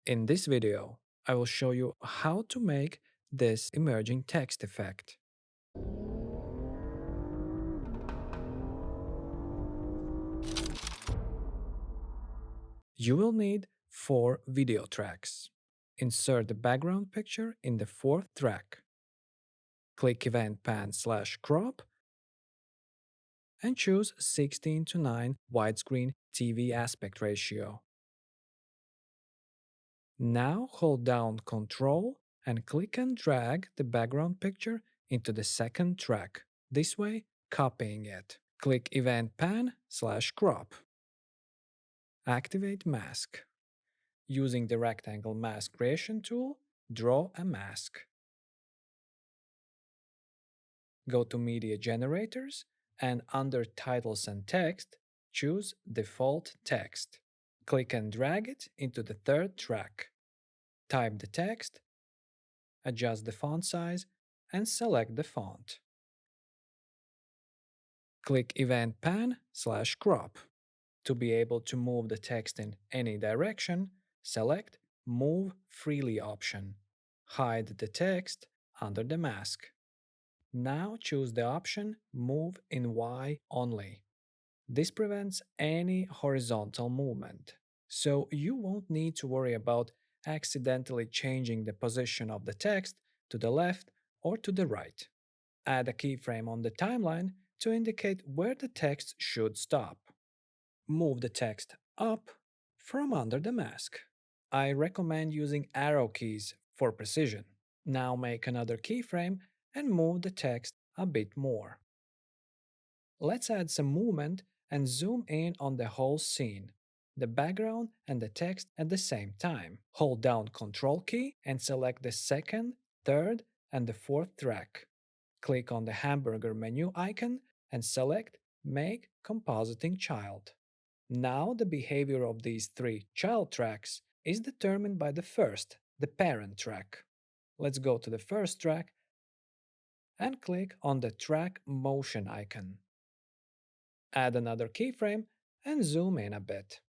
In this video, I will show you how to make this emerging text effect. You will need 4 video tracks. Insert the background picture in the fourth track. Click Event Pan/crop and choose 16:9 widescreen TV aspect ratio. Now hold down Ctrl and click and drag the background picture into the second track, this way copying it. Click Event Pan/crop. Activate mask. Using the rectangle mask creation tool, draw a mask. Go to Media Generators and under Titles and Text, choose Default Text. Click and drag it into the third track. Type the text, adjust the font size, and select the font. Click Event Pan/crop. To be able to move the text in any direction, select Move Freely option. Hide the text under the mask. Now choose the option Move in Y only. This prevents any horizontal movement, so you won't need to worry about accidentally changing the position of the text to the left or to the right. Add a keyframe on the timeline to indicate where the text should stop. Move the text up from under the mask. I recommend using arrow keys for precision. Now make another keyframe and move the text a bit more. Let's add some movement and zoom in on the whole scene, the background and the text at the same time. Hold down Ctrl key and select the second, third, and the fourth track. Click on the hamburger menu icon and select Make Compositing Child. Now the behavior of these 3 child tracks is determined by the first, the parent track. Let's go to the first track and click on the track motion icon. Add another keyframe and zoom in a bit.